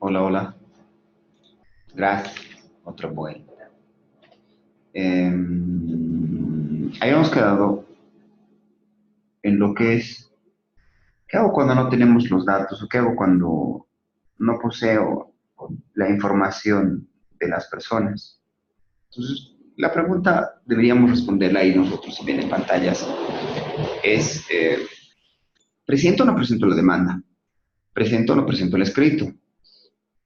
Hola, hola. Gracias. Otra vuelta. Habíamos quedado en lo que es, ¿qué hago cuando no tenemos los datos? ¿O qué hago cuando no poseo la información de las personas? Entonces, la pregunta deberíamos responderla ahí nosotros, si ven en pantallas, es, ¿presento o no presento la demanda? ¿Presento o no presento el escrito?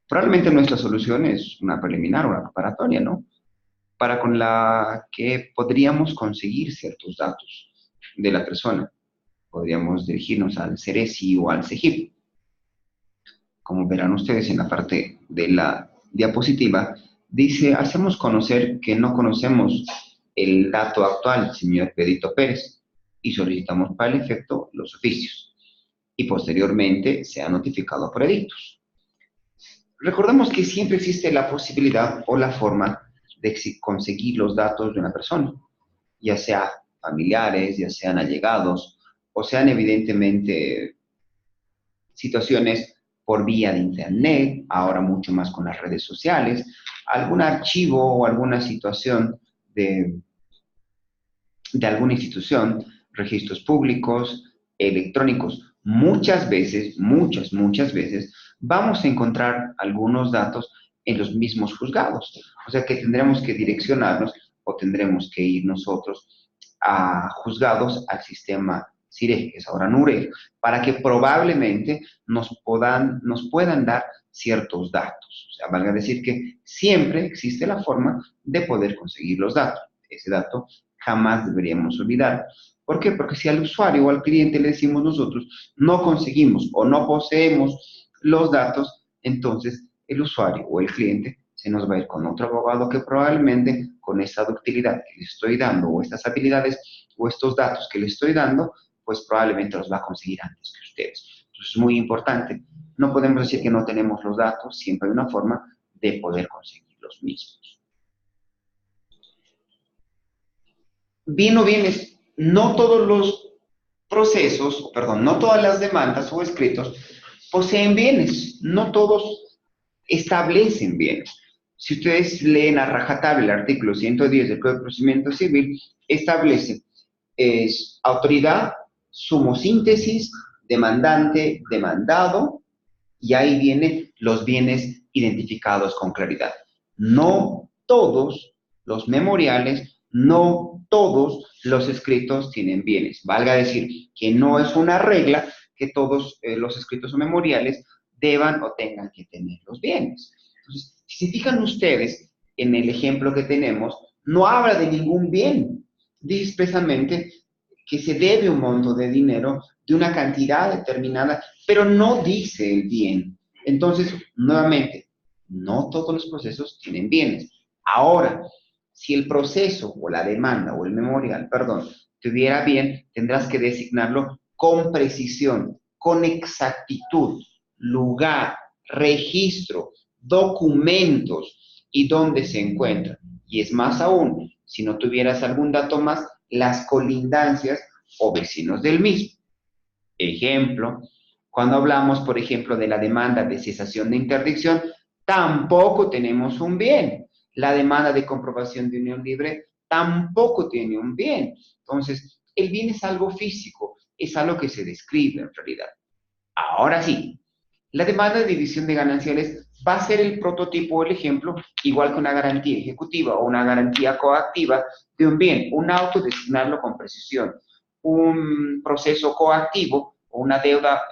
Probablemente nuestra solución es una preliminar, una preparatoria, ¿no? Para con la que podríamos conseguir ciertos datos de la persona. Podríamos dirigirnos al CERESI o al CEGIP. Como verán ustedes en la parte de la diapositiva, dice, hacemos conocer que no conocemos el dato actual, señor Pedrito Pérez, y solicitamos para el efecto los oficios. Y posteriormente se ha notificado por edictos. Recordemos que siempre existe la posibilidad o la forma de conseguir los datos de una persona, ya sea familiares, ya sean allegados, o sean evidentemente situaciones por vía de internet, ahora mucho más con las redes sociales, algún archivo o alguna situación de alguna institución, registros públicos, electrónicos. Muchas veces, muchas veces, vamos a encontrar algunos datos en los mismos juzgados. O sea que tendremos que direccionarnos o tendremos que ir nosotros a juzgados al sistema CIRE, que es ahora NURE, para que probablemente nos puedan dar ciertos datos. O sea, valga decir que siempre existe la forma de poder conseguir los datos. Ese dato jamás deberíamos olvidar. ¿Por qué? Porque si al usuario o al cliente le decimos nosotros no conseguimos o no poseemos los datos, entonces el usuario o el cliente se nos va a ir con otro abogado que probablemente con esa ductilidad que le estoy dando o estas habilidades o estos datos que le estoy dando, pues probablemente los va a conseguir antes que ustedes. Entonces es muy importante. No podemos decir que no tenemos los datos, siempre hay una forma de poder conseguir los mismos. Bien o bienes, no todos los procesos, perdón, no todas las demandas o escritos poseen bienes, no todos establecen bienes. Si ustedes leen a rajatabla el artículo 110 del Código de Procedimiento Civil, establece autoridad, sumosíntesis, demandante, demandado, y ahí vienen los bienes identificados con claridad. No todos los memoriales, no todos los escritos tienen bienes. Valga decir que no es una regla que todos los escritos o memoriales deban o tengan que tener los bienes. Entonces, si se fijan ustedes en el ejemplo que tenemos, no habla de ningún bien. Dice expresamente que se debe un monto de dinero de una cantidad determinada, pero no dice el bien. Entonces, nuevamente, no todos los procesos tienen bienes. Ahora, si el proceso o la demanda o el memorial, perdón, tuviera bien, tendrás que designarlo con precisión, con exactitud, lugar, registro, documentos y dónde se encuentra. Y es más aún, si no tuvieras algún dato más, las colindancias o vecinos del mismo. Ejemplo, cuando hablamos, por ejemplo, de la demanda de cesación de interdicción, tampoco tenemos un bien. La demanda de comprobación de unión libre tampoco tiene un bien. Entonces, el bien es algo físico, es algo que se describe en realidad. Ahora sí, la demanda de división de gananciales va a ser el prototipo o el ejemplo, igual que una garantía ejecutiva o una garantía coactiva de un bien, un auto, designarlo con precisión, un proceso coactivo o una deuda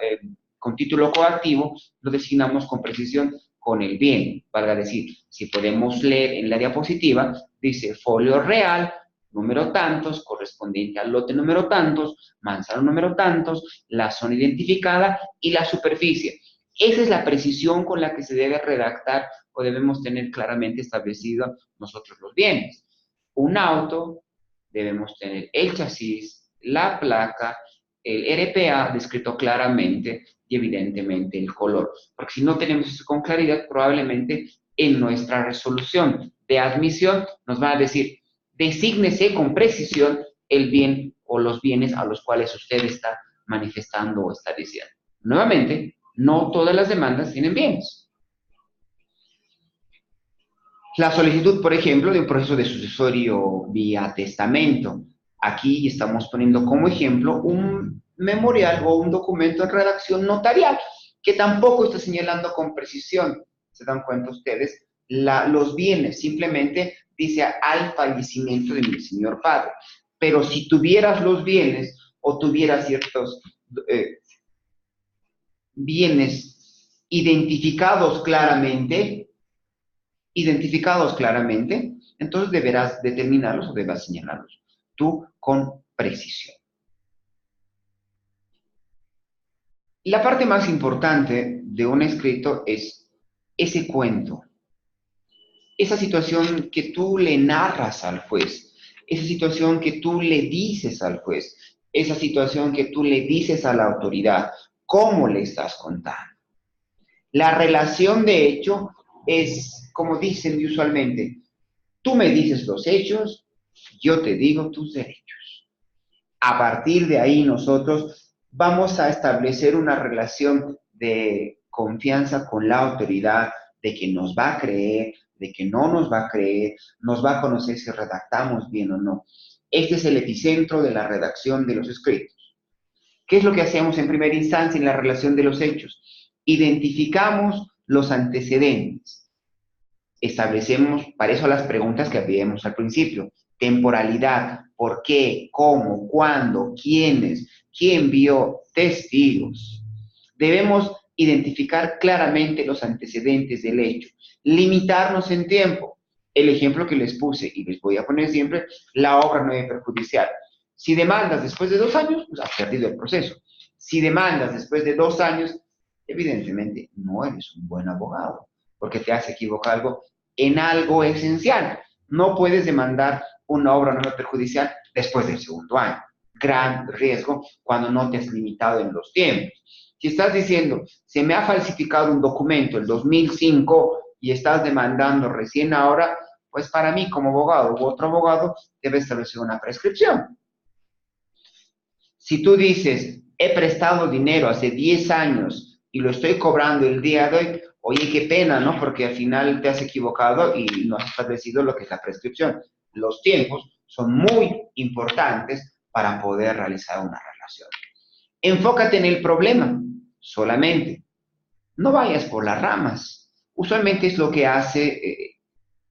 con título coactivo, lo designamos con precisión con el bien. Valga decir, si podemos leer en la diapositiva, dice folio real, número tantos, correspondiente al lote número tantos, manzana número tantos, la zona identificada y la superficie. Esa es la precisión con la que se debe redactar o debemos tener claramente establecido nosotros los bienes. Un auto, debemos tener el chasis, la placa, el RPA descrito claramente y evidentemente el color. Porque si no tenemos eso con claridad, probablemente en nuestra resolución de admisión nos van a decir, desígnese con precisión el bien o los bienes a los cuales usted está manifestando o está diciendo. Nuevamente, no todas las demandas tienen bienes. La solicitud, por ejemplo, de un proceso de sucesorio vía testamento. Aquí estamos poniendo como ejemplo un memorial o un documento en redacción notarial, que tampoco está señalando con precisión, ¿se dan cuenta ustedes? Los bienes, simplemente dice al fallecimiento de mi señor padre. Pero si tuvieras los bienes o tuvieras ciertos eh, bienes identificados claramente, entonces deberás determinarlos o deberás señalarlos tú con precisión. La parte más importante de un escrito es ese cuento, esa situación que tú le narras al juez, esa situación que tú le dices al juez, esa situación que tú le dices a la autoridad, cómo le estás contando. La relación de hecho es, como dicen usualmente, tú me dices los hechos, yo te digo tus derechos. A partir de ahí nosotros vamos a establecer una relación de confianza con la autoridad, de que nos va a creer, de que no nos va a creer, nos va a conocer si redactamos bien o no. Este es el epicentro de la redacción de los escritos. ¿Qué es lo que hacemos en primera instancia en la relación de los hechos? Identificamos los antecedentes. Establecemos, para eso las preguntas que habíamos al principio, temporalidad, por qué, cómo, cuándo, quiénes, quién vio, testigos. Debemos identificar claramente los antecedentes del hecho, limitarnos en tiempo. El ejemplo que les puse, y les voy a poner siempre, la obra no es perjudicial. Si demandas después de 2 años, pues has perdido el proceso. Si demandas después de 2 años, evidentemente no eres un buen abogado, porque te has equivocado en algo esencial. No puedes demandar una obra no perjudicial después del segundo año. Gran riesgo cuando no te has limitado en los tiempos. Si estás diciendo, se me ha falsificado un documento el 2005 y estás demandando recién ahora, pues para mí como abogado u otro abogado debe establecer una prescripción. Si tú dices, he prestado dinero hace 10 años y lo estoy cobrando el día de hoy, oye, qué pena, ¿no? Porque al final te has equivocado y no has establecido lo que es la prescripción. Los tiempos son muy importantes para poder realizar una relación. Enfócate en el problema solamente. No vayas por las ramas. Usualmente es lo que hace,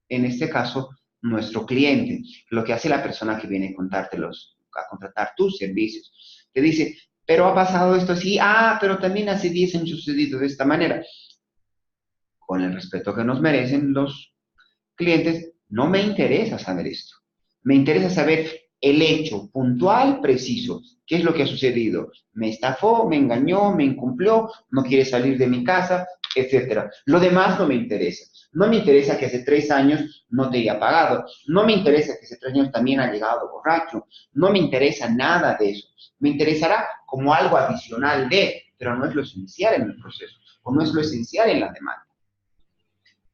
en este caso, nuestro cliente, lo que hace la persona que viene a contratar tus servicios. Te dice, pero ha pasado esto así, pero también hace 10 años sucedido de esta manera. Con el respeto que nos merecen los clientes, no me interesa saber esto. Me interesa saber el hecho puntual, preciso. ¿Qué es lo que ha sucedido? ¿Me estafó, me engañó, me incumplió, no quiere salir de mi casa, etcétera? Lo demás no me interesa. No me interesa que hace 3 años no te haya pagado. No me interesa que hace 3 años también ha llegado borracho. No me interesa nada de eso. Me interesará como algo adicional pero no es lo esencial en el proceso o no es lo esencial en la demanda.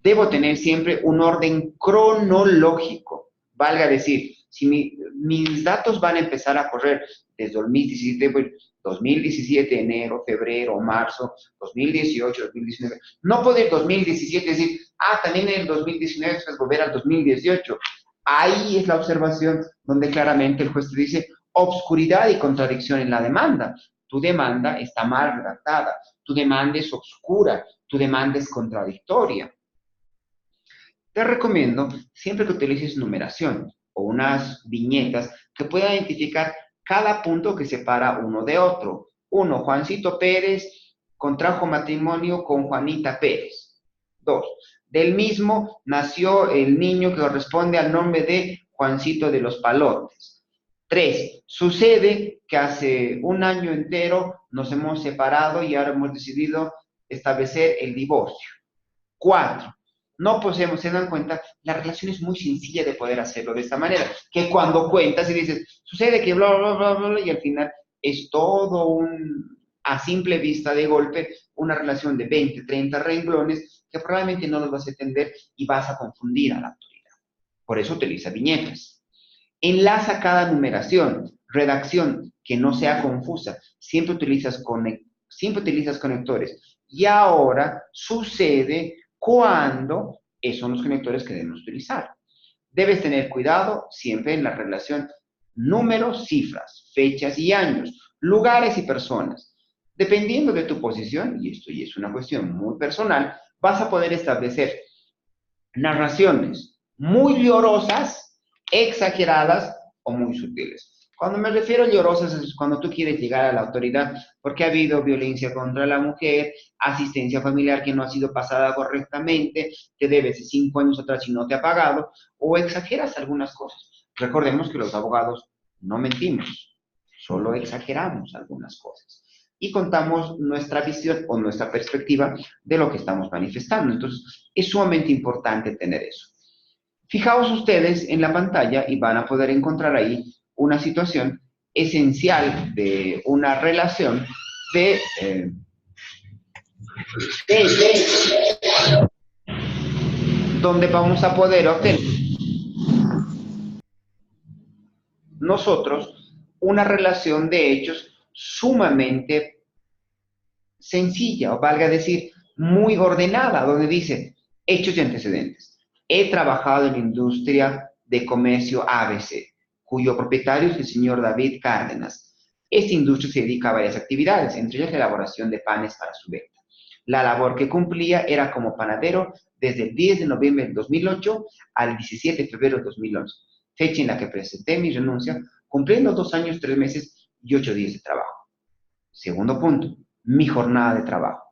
Debo tener siempre un orden cronológico. Valga decir, si mis datos van a empezar a correr desde 2017, pues 2017, enero, febrero, marzo, 2018, 2019. No poder 2017 decir, también en el 2019 después volver al 2018. Ahí es la observación donde claramente el juez te dice obscuridad y contradicción en la demanda. Tu demanda está mal redactada, tu demanda es obscura, tu demanda es contradictoria. Te recomiendo siempre que utilices numeración o unas viñetas que puedan identificar cada punto que separa uno de otro. Uno, Juancito Pérez contrajo matrimonio con Juanita Pérez. 2, del mismo nació el niño que corresponde al nombre de Juancito de los Palotes. 3, sucede que hace un año entero nos hemos separado y ahora hemos decidido establecer el divorcio. 4, no poseemos, se dan cuenta, la relación es muy sencilla de poder hacerlo de esta manera, que cuando cuentas y dices, sucede que bla, bla, bla, bla, y al final es todo a simple vista de golpe, una relación de 20, 30 renglones que probablemente no los vas a entender y vas a confundir a la autoridad. Por eso utiliza viñetas. Enlaza cada numeración, redacción, que no sea confusa. Siempre utilizas conectores. Y ahora sucede cuando Esos son los conectores que debemos utilizar. Debes tener cuidado siempre en la relación números, cifras, fechas y años, lugares y personas. Dependiendo de tu posición, y esto ya es una cuestión muy personal, vas a poder establecer narraciones muy llorosas, exageradas o muy sutiles. Cuando me refiero a llorosas es cuando tú quieres llegar a la autoridad porque ha habido violencia contra la mujer, asistencia familiar que no ha sido pasada correctamente, te debes 5 años atrás y no te ha pagado, o exageras algunas cosas. Recordemos que los abogados no mentimos, solo exageramos algunas cosas y contamos nuestra visión o nuestra perspectiva de lo que estamos manifestando. Entonces, es sumamente importante tener eso. Fijaos ustedes en la pantalla y van a poder encontrar ahí una situación esencial de una relación de donde vamos a poder obtener nosotros una relación de hechos sumamente sencilla, o valga decir, muy ordenada, donde dice hechos y antecedentes. He trabajado en la industria de comercio ABC, cuyo propietario es el señor David Cárdenas. Esta industria se dedica a varias actividades, entre ellas la elaboración de panes para su venta. La labor que cumplía era como panadero desde el 10 de noviembre del 2008 al 17 de febrero de 2011, fecha en la que presenté mi renuncia, cumpliendo 2 años, 3 meses y 8 días de trabajo. Segundo punto, mi jornada de trabajo.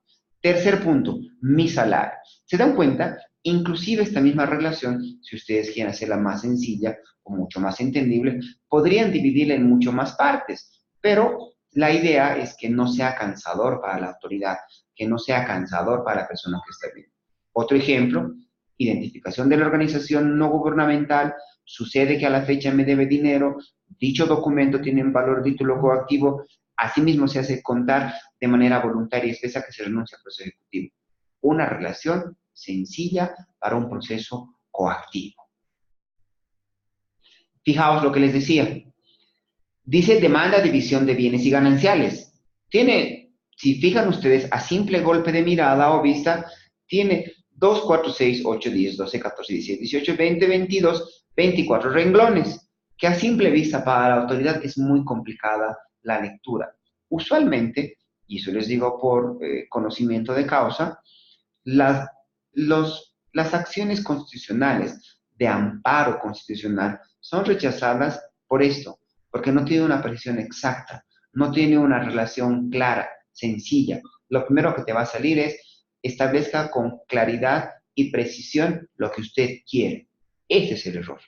Tercer punto, mi salario. ¿Se dan cuenta? Inclusive esta misma relación, si ustedes quieren hacerla más sencilla o mucho más entendible, podrían dividirla en mucho más partes, pero la idea es que no sea cansador para la autoridad, que no sea cansador para la persona que está viendo. Otro ejemplo, identificación de la organización no gubernamental, sucede que a la fecha me debe dinero, dicho documento tiene un valor de título coactivo. Asimismo, se hace contar de manera voluntaria y expresa que se renuncia al proceso ejecutivo. Una relación sencilla para un proceso coactivo. Fijaos lo que les decía. Dice demanda, división de bienes y gananciales. Tiene, si fijan ustedes, a simple golpe de mirada o vista, tiene 2, 4, 6, 8, 10, 12, 14, 17, 18, 20, 22, 24 renglones, que a simple vista para la autoridad es muy complicada la lectura. Usualmente, y eso les digo por conocimiento de causa, las, las acciones constitucionales de amparo constitucional son rechazadas por esto, porque no tiene una precisión exacta, no tiene una relación clara, sencilla. Lo primero que te va a salir es establezca con claridad y precisión lo que usted quiere. Ese es el error.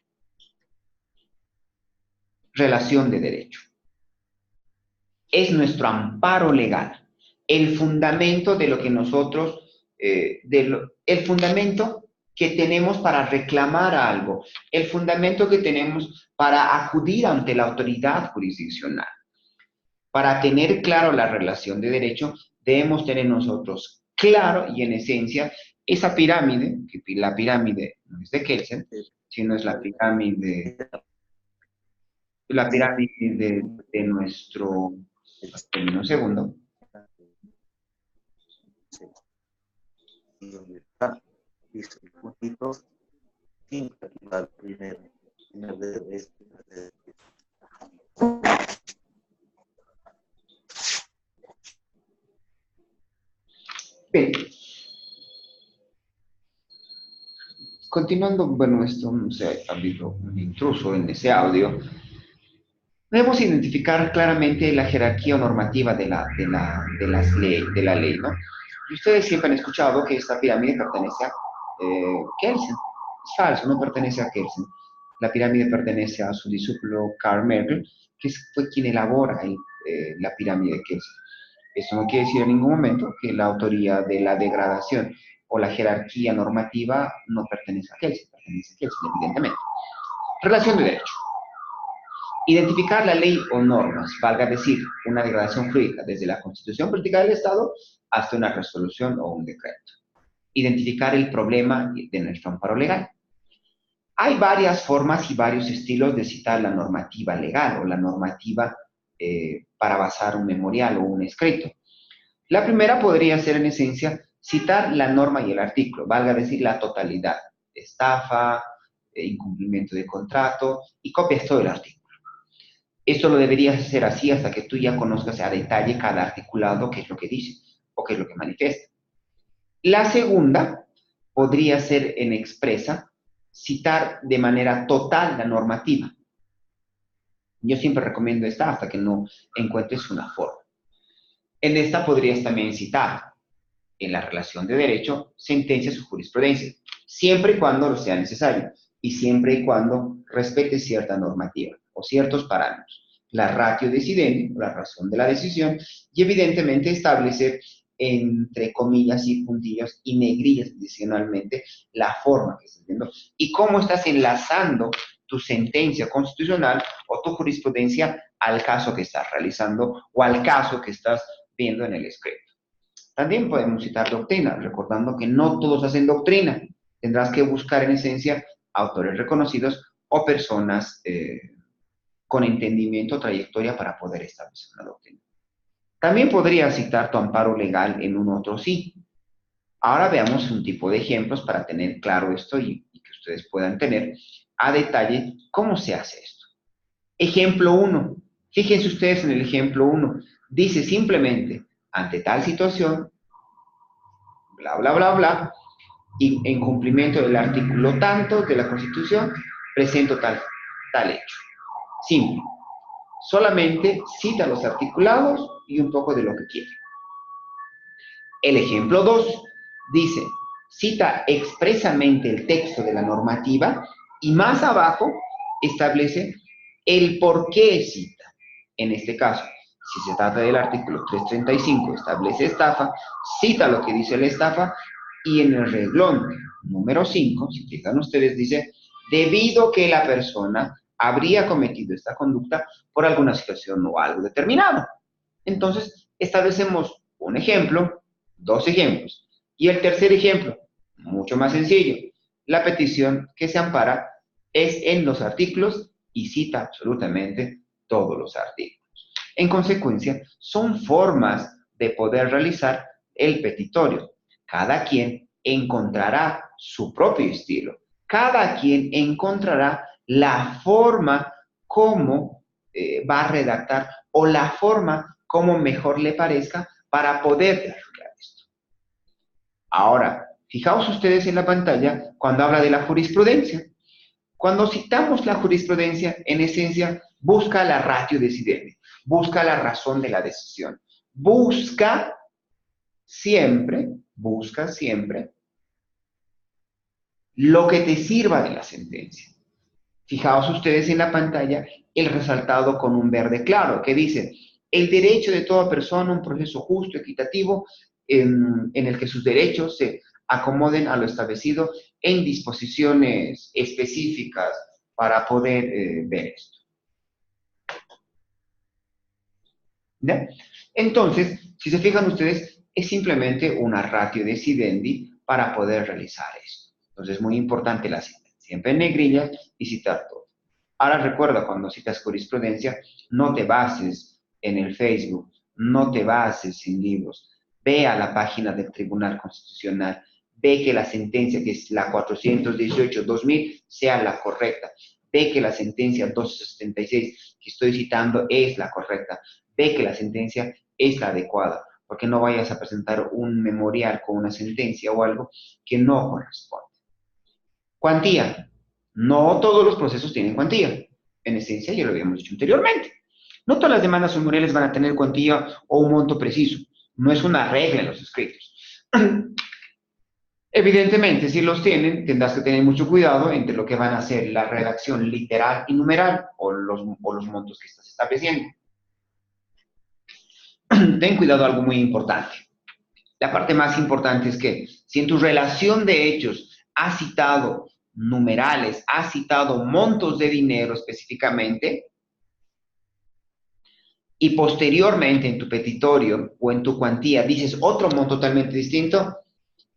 Relación de derecho. Es nuestro amparo legal, el fundamento de lo que nosotros, el fundamento que tenemos para reclamar algo, el fundamento que tenemos para acudir ante la autoridad jurisdiccional. Para tener claro la relación de derecho, debemos tener nosotros claro y en esencia esa pirámide, que la pirámide no es de Kelsen, sino es la pirámide de nuestro, un segundo, y donde está listo el puntito, siempre va primero. Bien. Continuando, bueno, esto no sé, ha habido un intruso en ese audio. Debemos identificar claramente la jerarquía o normativa de la ley, ¿no? Y ustedes siempre han escuchado que esta pirámide pertenece a Kelsen. Es falso, no pertenece a Kelsen. La pirámide pertenece a su discípulo Karl Merkel, que fue quien elabora la pirámide de Kelsen. Eso no quiere decir en ningún momento que la autoría de la degradación o la jerarquía normativa no pertenece a Kelsen, pertenece a Kelsen, evidentemente. Relación de derecho. Identificar la ley o normas, valga decir, una degradación jurídica desde la Constitución Política del Estado hasta una resolución o un decreto. Identificar el problema de nuestro amparo legal. Hay varias formas y varios estilos de citar la normativa legal o la normativa para basar un memorial o un escrito. La primera podría ser, en esencia, citar la norma y el artículo, valga decir la totalidad, estafa, incumplimiento de contrato, y copias todo el artículo. Esto lo deberías hacer así hasta que tú ya conozcas a detalle cada articulado, qué es lo que dice o qué es lo que manifiesta. La segunda podría ser en expresa, citar de manera total la normativa. Yo siempre recomiendo esta hasta que no encuentres una forma. En esta podrías también citar en la relación de derecho sentencias o jurisprudencia, siempre y cuando lo sea necesario y siempre y cuando respete cierta normativa o ciertos parámetros. La ratio decidendi, la razón de la decisión, y evidentemente establecer entre comillas y puntillos y negrillas adicionalmente la forma que estás viendo y cómo estás enlazando tu sentencia constitucional o tu jurisprudencia al caso que estás realizando o al caso que estás viendo en el escrito. También podemos citar doctrina, recordando que no todos hacen doctrina. Tendrás que buscar en esencia autores reconocidos o personas con entendimiento o trayectoria para poder establecer una doctrina. También podrías citar tu amparo legal en un otro sí. Ahora veamos un tipo de ejemplos para tener claro esto y que ustedes puedan tener a detalle cómo se hace esto. Ejemplo 1. Fíjense ustedes en el ejemplo 1. Dice simplemente, ante tal situación, bla, bla, bla, bla, y en cumplimiento del artículo tanto de la Constitución, presento tal hecho. Simple. Solamente cita los articulados y un poco de lo que quiere. El ejemplo 2 dice, cita expresamente el texto de la normativa y más abajo establece el por qué cita. En este caso, si se trata del artículo 335, establece estafa, cita lo que dice la estafa y en el renglón número 5, si fijan ustedes, dice, debido que la persona habría cometido esta conducta por alguna situación o algo determinado. Entonces, establecemos un ejemplo, dos ejemplos. Y el tercer ejemplo, mucho más sencillo, la petición que se ampara es en los artículos y cita absolutamente todos los artículos. En consecuencia, son formas de poder realizar el petitorio. Cada quien encontrará su propio estilo. Cada quien encontrará la forma como va a redactar o la forma como mejor le parezca para poder desarrollar esto. Ahora, fijaos ustedes en la pantalla cuando habla de la jurisprudencia. Cuando citamos la jurisprudencia, en esencia, busca la ratio decidendi, busca la razón de la decisión, busca siempre lo que te sirva de la sentencia. Fijaos ustedes en la pantalla el resaltado con un verde claro que dice, el derecho de toda persona a un proceso justo, equitativo, en el que sus derechos se acomoden a lo establecido en disposiciones específicas para poder ver esto. ¿Ya? Entonces, si se fijan ustedes, es simplemente una ratio decidendi para poder realizar esto. Entonces, es muy importante la cita, siempre en negrillas y citar todo. Ahora recuerda, cuando citas jurisprudencia, no te bases en el Facebook, no te bases en libros. Ve a la página del Tribunal Constitucional, ve que la sentencia, que es la 418-2000, sea la correcta. Ve que la sentencia 276 que estoy citando es la correcta. Ve que la sentencia es la adecuada, porque no vayas a presentar un memorial con una sentencia o algo que no corresponde. Cuantía. No todos los procesos tienen cuantía. En esencia, ya lo habíamos dicho anteriormente. No todas las demandas memoriales van a tener cuantía o un monto preciso. No es una regla en los escritos. Evidentemente, si los tienen, tendrás que tener mucho cuidado entre lo que van a ser la redacción literal y numeral o los montos que estás estableciendo. Ten cuidado, algo muy importante. La parte más importante es que si en tu relación de hechos has citado numerales, has citado montos de dinero específicamente, y posteriormente en tu petitorio o en tu cuantía dices otro monto totalmente distinto,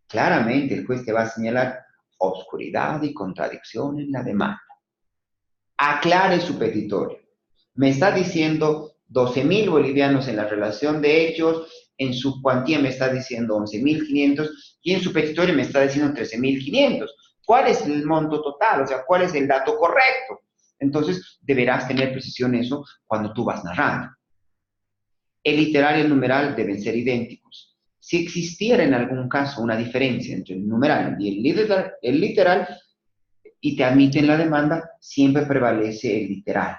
claramente el juez te va a señalar obscuridad y contradicción en la demanda. Aclare su petitorio. Me está diciendo 12.000 bolivianos en la relación de hechos, en su cuantía me está diciendo 11.500 y en su petitorio me está diciendo 13.500. ¿Cuál es el monto total? O sea, ¿cuál es el dato correcto? Entonces, deberás tener precisión eso cuando tú vas narrando. El literal y el numeral deben ser idénticos. Si existiera en algún caso una diferencia entre el numeral y el literal y te admiten la demanda, siempre prevalece el literal.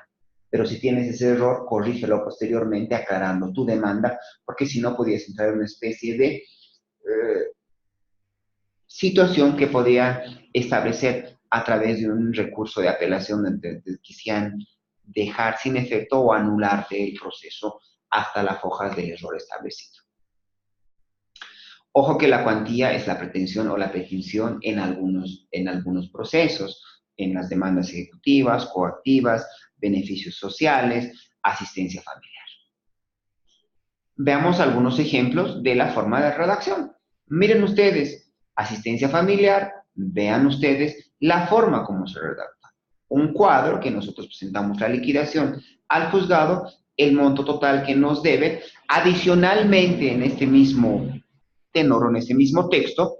Pero si tienes ese error, corrígelo posteriormente aclarando tu demanda, porque si no podías entrar en una especie de situación que podía establecer a través de un recurso de apelación donde quisieran dejar sin efecto o anularte el proceso hasta las hojas del error establecido. Ojo que la cuantía es la pretensión o la petición en algunos procesos, en las demandas ejecutivas, coactivas, beneficios sociales, asistencia familiar. Veamos algunos ejemplos de la forma de redacción. Miren ustedes, asistencia familiar, vean ustedes la forma como se redacta. Un cuadro que nosotros presentamos la liquidación al juzgado, el monto total que nos debe, adicionalmente en este mismo tenor o en este mismo texto,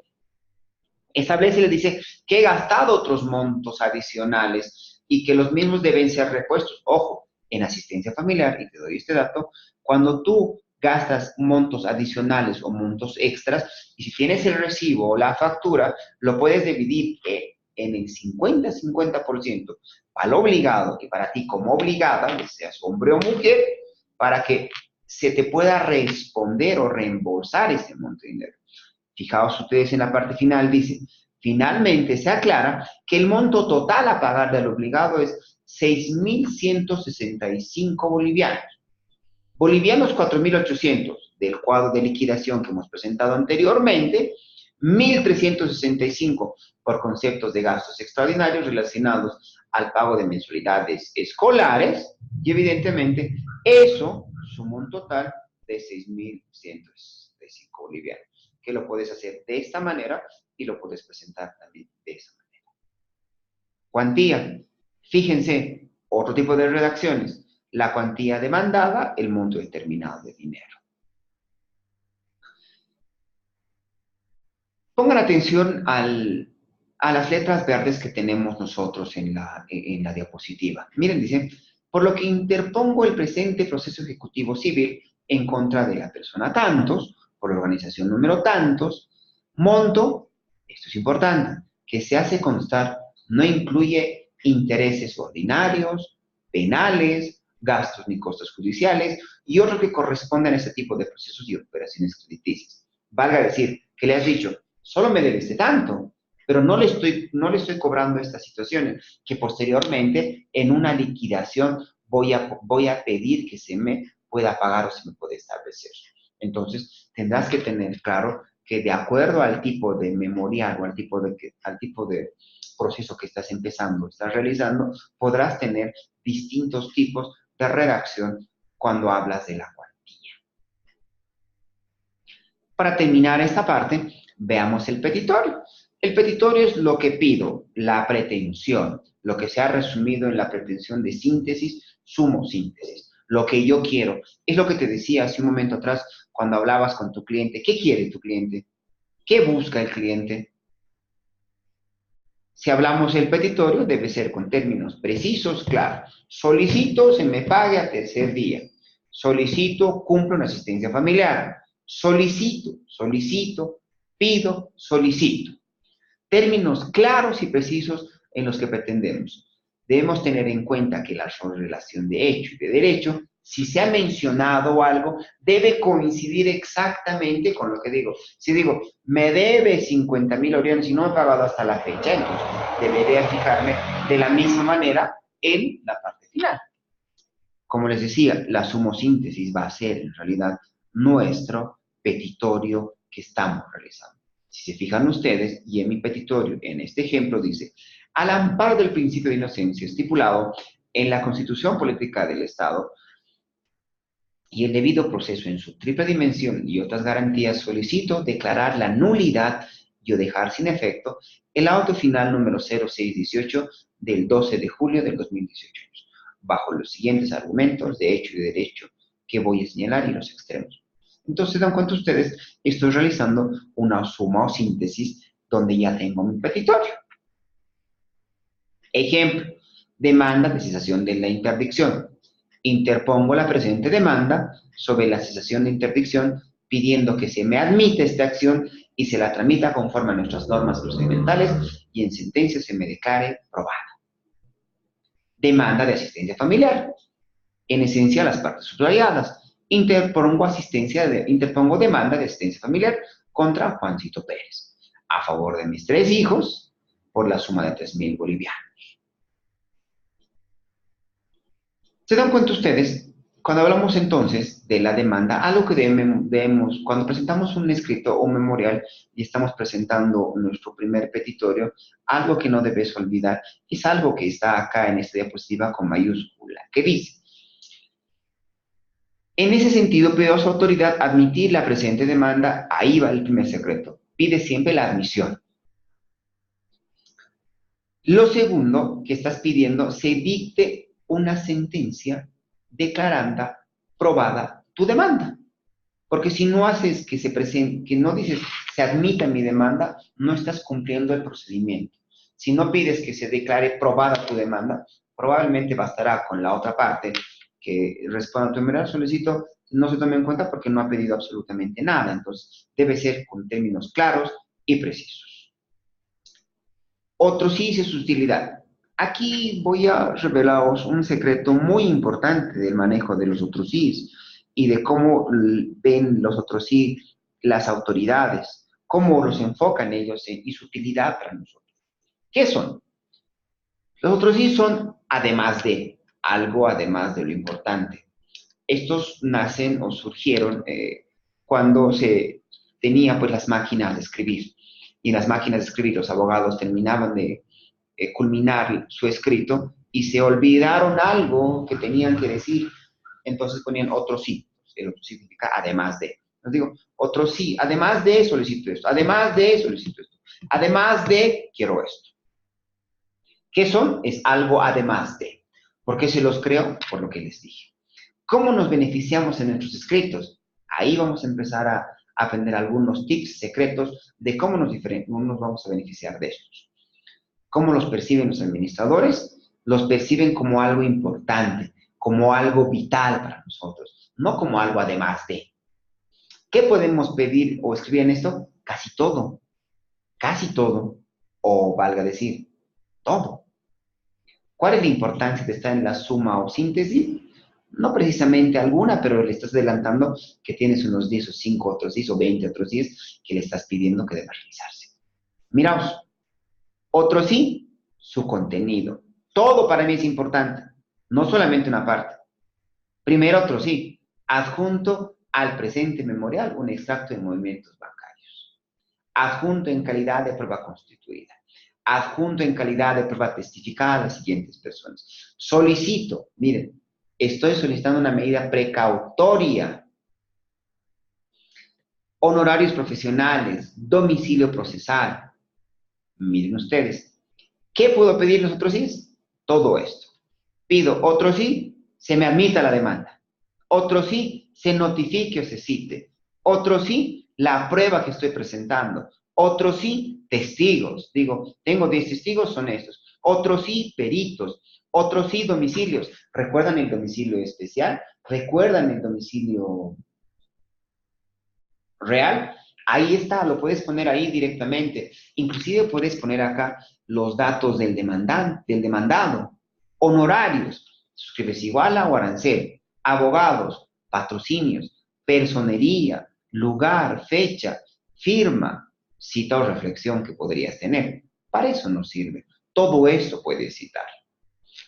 establece y le dice que he gastado otros montos adicionales y que los mismos deben ser repuestos. Ojo, en asistencia familiar, y te doy este dato, cuando tú gastas montos adicionales o montos extras, y si tienes el recibo o la factura, lo puedes dividir en el 50-50% para el obligado y para ti como obligada, ya seas hombre o mujer, para que se te pueda responder o reembolsar ese monto de dinero. Fijaos ustedes en la parte final, dice, finalmente se aclara que el monto total a pagar del obligado es 6.165 bolivianos. Bolivianos 4.800 del cuadro de liquidación que hemos presentado anteriormente, 1.365 por conceptos de gastos extraordinarios relacionados al pago de mensualidades escolares y evidentemente eso suma un total de 6.165 bolivianos, que lo puedes hacer de esta manera y lo puedes presentar también de esta manera. Cuantía. Fíjense, otro tipo de redacciones. La cuantía demandada, el monto determinado de dinero. Pongan atención a las letras verdes que tenemos nosotros en la diapositiva. Miren, dice, por lo que interpongo el presente proceso ejecutivo civil en contra de la persona tantos, por la organización número tantos, monto, esto es importante, que se hace constar, no incluye intereses ordinarios, penales, gastos ni costos judiciales y otros que corresponden a este tipo de procesos y operaciones crediticias. Valga decir, que le has dicho, solo me debes de tanto, pero no le estoy cobrando estas situaciones, que posteriormente en una liquidación voy a pedir que se me pueda pagar o se me puede establecer. Entonces, tendrás que tener claro que de acuerdo al tipo de memorial o al tipo de proceso que estás empezando, estás realizando, podrás tener distintos tipos de redacción cuando hablas de la cuantía. Para terminar esta parte, veamos el petitorio. El petitorio es lo que pido, la pretensión, lo que se ha resumido en la pretensión de síntesis, sumo síntesis. Lo que yo quiero. Es lo que te decía hace un momento atrás cuando hablabas con tu cliente. ¿Qué quiere tu cliente? ¿Qué busca el cliente? Si hablamos del petitorio, debe ser con términos precisos, claros. Solicito se me pague a tercer día. Solicito cumplo una asistencia familiar. Solicito, pido, solicito. Términos claros y precisos en los que pretendemos. Debemos tener en cuenta que la relación de hecho y de derecho, si se ha mencionado algo, debe coincidir exactamente con lo que digo. Si digo, me debe 50.000 bolivianos y no he pagado hasta la fecha, entonces debería fijarme de la misma manera en la parte final. Como les decía, la sumosíntesis va a ser en realidad nuestro petitorio que estamos realizando. Si se fijan ustedes, y en mi petitorio, en este ejemplo, dice, al amparo del principio de inocencia estipulado en la Constitución Política del Estado y el debido proceso en su triple dimensión y otras garantías, solicito declarar la nulidad y o dejar sin efecto el auto final número 0618 del 12 de julio del 2018, bajo los siguientes argumentos de hecho y de derecho, que voy a señalar y los extremos. Entonces, se dan cuenta ustedes, estoy realizando una suma o síntesis donde ya tengo mi petitorio. Ejemplo, demanda de cesación de la interdicción. Interpongo la presente demanda sobre la cesación de interdicción pidiendo que se me admita esta acción y se la tramita conforme a nuestras normas procedimentales y en sentencia se me declare probada. Demanda de asistencia familiar. En esencia, las partes subrayadas. Interpongo demanda de asistencia familiar contra Juancito Pérez, a favor de mis 3 hijos, por la suma de 3.000 bolivianos. ¿Se dan cuenta ustedes? Cuando hablamos entonces de la demanda, algo que debemos, cuando presentamos un escrito o un memorial y estamos presentando nuestro primer petitorio, algo que no debes olvidar es algo que está acá en esta diapositiva con mayúscula, que dice: en ese sentido, pido a su autoridad admitir la presente demanda. Ahí va el primer secreto. Pide siempre la admisión. Lo segundo que estás pidiendo, se dicte una sentencia declaranda probada tu demanda. Porque si no haces que se presente, que no dices se admita mi demanda, no estás cumpliendo el procedimiento. Si no pides que se declare probada tu demanda, probablemente bastará con la otra parte que responda a tu memorial solicito, no se tome en cuenta porque no ha pedido absolutamente nada. Entonces, debe ser con términos claros y precisos. Otro sí es su utilidad. Aquí voy a revelaros un secreto muy importante del manejo de los otros sí y de cómo ven los otros sí las autoridades, cómo los enfocan ellos y su utilidad para nosotros. ¿Qué son? Los otros sí son además de, algo además de lo importante. Estos nacen o surgieron cuando se tenía pues las máquinas de escribir. Y en las máquinas de escribir los abogados terminaban de culminar su escrito y se olvidaron algo que tenían que decir. Entonces ponían otro sí. El otro sí significa además de. Les digo, otro sí, además de solicito esto, además de solicito esto, además de quiero esto. ¿Qué son? Es algo además de. ¿Por qué se los creo? Por lo que les dije. ¿Cómo nos beneficiamos en nuestros escritos? Ahí vamos a empezar a aprender algunos tips secretos de cómo nos vamos a beneficiar de estos. ¿Cómo los perciben los administradores? Los perciben como algo importante, como algo vital para nosotros, no como algo además de. ¿Qué podemos pedir o escribir en esto? Casi todo, o valga decir, todo. ¿Cuál es la importancia de estar en la suma o síntesis? No precisamente alguna, pero le estás adelantando que tienes unos 10 o 5 otros 10 o 20 otros 10 que le estás pidiendo que deba realizarse. Miraos, otro sí, su contenido. Todo para mí es importante, no solamente una parte. Primero, otro sí, adjunto al presente memorial un extracto de movimientos bancarios. Adjunto en calidad de prueba constituida. Adjunto en calidad de prueba testificada a las siguientes personas. Solicito, miren, estoy solicitando una medida precautoria. Honorarios profesionales, domicilio procesal. Miren ustedes, ¿qué puedo pedir los otros sí? Todo esto. Pido otro sí, se me admita la demanda. Otro sí, se notifique o se cite. Otro sí, la prueba que estoy presentando. Otro sí, testigos. Digo, tengo 10 testigos, son estos. Otro sí, peritos. Otro sí, domicilios. ¿Recuerdan el domicilio especial? ¿Recuerdan el domicilio real? Ahí está, lo puedes poner ahí directamente. Inclusive puedes poner acá los datos del demandado. Honorarios, suscribes iguala o arancel. Abogados, patrocinios, personería, lugar, fecha, firma, cita o reflexión que podrías tener. Para eso nos sirve. Todo eso puedes citar.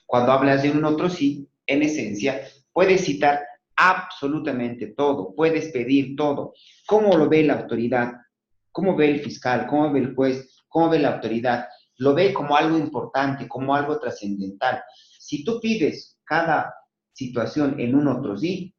Cuando hablas de un otro sí, en esencia, puedes citar absolutamente todo, puedes pedir todo. ¿Cómo lo ve la autoridad? ¿Cómo ve el fiscal? ¿Cómo ve el juez? ¿Cómo ve la autoridad? Lo ve como algo importante, como algo trascendental. Si tú pides cada situación en un otro sí,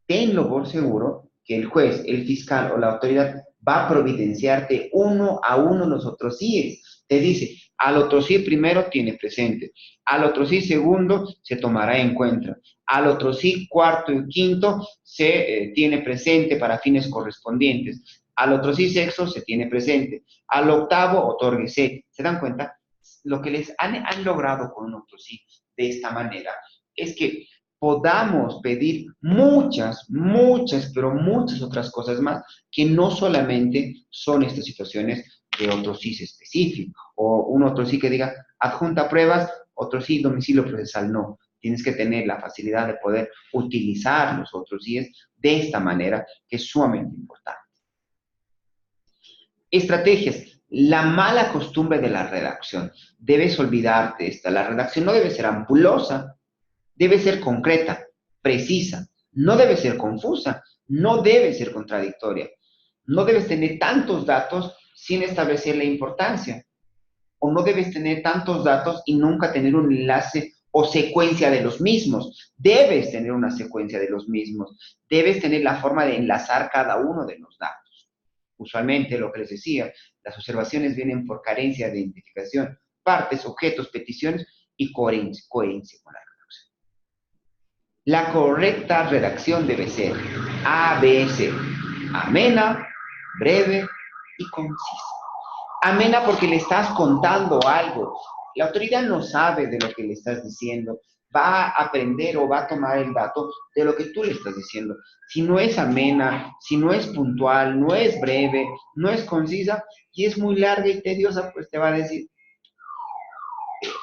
tenlo por seguro que el juez, el fiscal o la autoridad va a providenciarte uno a uno los otros síes. Te dice, Al otro sí primero tiene presente. Al otro sí segundo se tomará en cuenta. Al otro sí cuarto y quinto se tiene presente para fines correspondientes. Al otro sí sexto se tiene presente. Al octavo otórguese. ¿Se dan cuenta? Lo que les han logrado con un otro sí de esta manera es que podamos pedir muchas, pero muchas otras cosas más que no solamente son estas situaciones de otro sí específico o un otro sí que diga adjunta pruebas, otro sí domicilio procesal no. Tienes que tener la facilidad de poder utilizar los otros síes de esta manera que es sumamente importante. Estrategias. La mala costumbre de la redacción. Debes olvidarte esta. La redacción no debe ser ampulosa, debe ser concreta, precisa, no debe ser confusa, no debe ser contradictoria. No debes tener tantos datos sin establecer la importancia. O no debes tener tantos datos y nunca tener un enlace o secuencia de los mismos. Debes tener una secuencia de los mismos. Debes tener la forma de enlazar cada uno de los datos. Usualmente, lo que les decía, las observaciones vienen por carencia de identificación, partes, objetos, peticiones y coherencia con la redacción. La correcta redacción debe ser ABC, amena, breve y concisa. Amena porque le estás contando algo. La autoridad no sabe de lo que le estás diciendo. Va a aprender o va a tomar el dato de lo que tú le estás diciendo. Si no es amena, si no es puntual, no es breve, no es concisa y es muy larga y tediosa, pues te va a decir,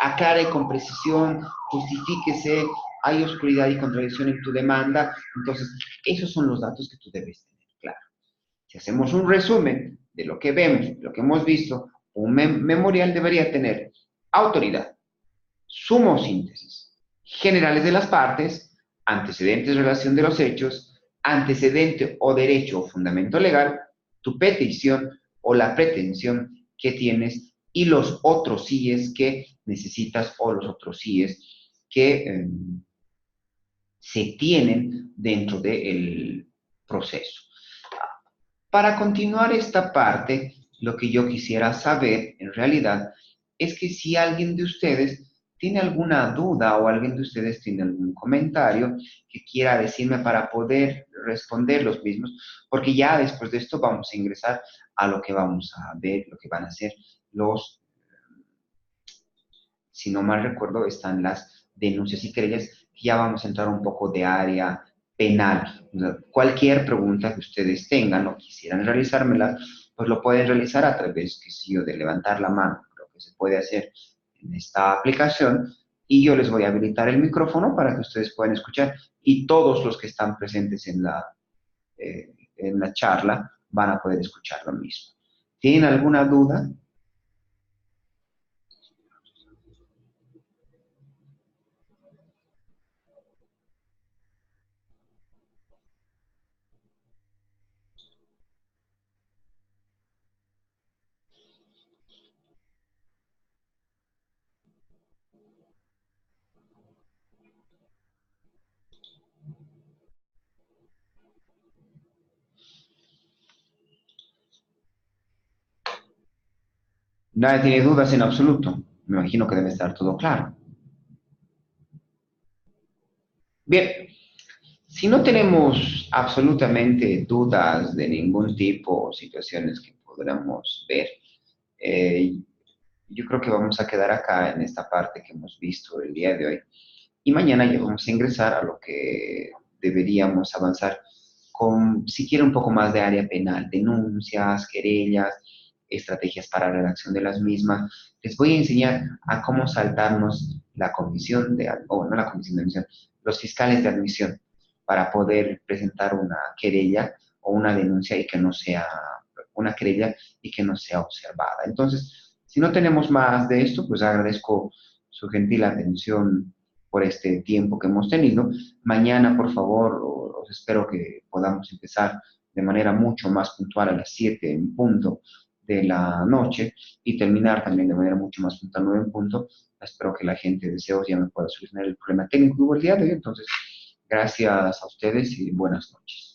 aclare con precisión, justifíquese, hay oscuridad y contradicción en tu demanda. Entonces, esos son los datos que tú debes tener, claro. Si hacemos un resumen de lo que vemos, de lo que hemos visto, un memorial debería tener autoridad, suma o síntesis, generales de las partes, antecedentes, relación de los hechos, antecedente o derecho o fundamento legal, tu petición o la pretensión que tienes y los otros síes que necesitas o los otros síes que se tienen dentro del proceso. Para continuar esta parte, lo que yo quisiera saber en realidad es que si alguien de ustedes tiene alguna duda o alguien de ustedes tiene algún comentario que quiera decirme para poder responder los mismos, porque ya después de esto vamos a ingresar a lo que vamos a ver, lo que van a ser los, si no mal recuerdo, están las denuncias y querellas, ya vamos a entrar un poco de área penal. Cualquier pregunta que ustedes tengan o quisieran realizármela, pues lo pueden realizar a través, que sí, de levantar la mano, lo que se puede hacer en esta aplicación, y yo les voy a habilitar el micrófono para que ustedes puedan escuchar, y todos los que están presentes en la charla van a poder escuchar lo mismo. ¿Tienen alguna duda? Nadie tiene dudas en absoluto. Me imagino que debe estar todo claro. Bien, si no tenemos absolutamente dudas de ningún tipo o situaciones que podamos ver, eh, yo creo que vamos a quedar acá en esta parte que hemos visto el día de hoy. Y mañana ya vamos a ingresar a lo que deberíamos avanzar con, si quiere, un poco más de área penal, denuncias, querellas, estrategias para la redacción de las mismas. Les voy a enseñar a cómo saltarnos la comisión de, o no la comisión de admisión, los fiscales de admisión para poder presentar una querella o una denuncia y que no sea una querella y que no sea observada. Entonces, si no tenemos más de esto, pues agradezco su gentil atención por este tiempo que hemos tenido. Mañana, por favor, os espero que podamos empezar de manera mucho más puntual a las 7 en punto de la noche y terminar también de manera mucho más puntual a 9 en punto. Espero que la gente de SEO ya me pueda solucionar el problema técnico que hubo el día de hoy. Entonces, gracias a ustedes y buenas noches.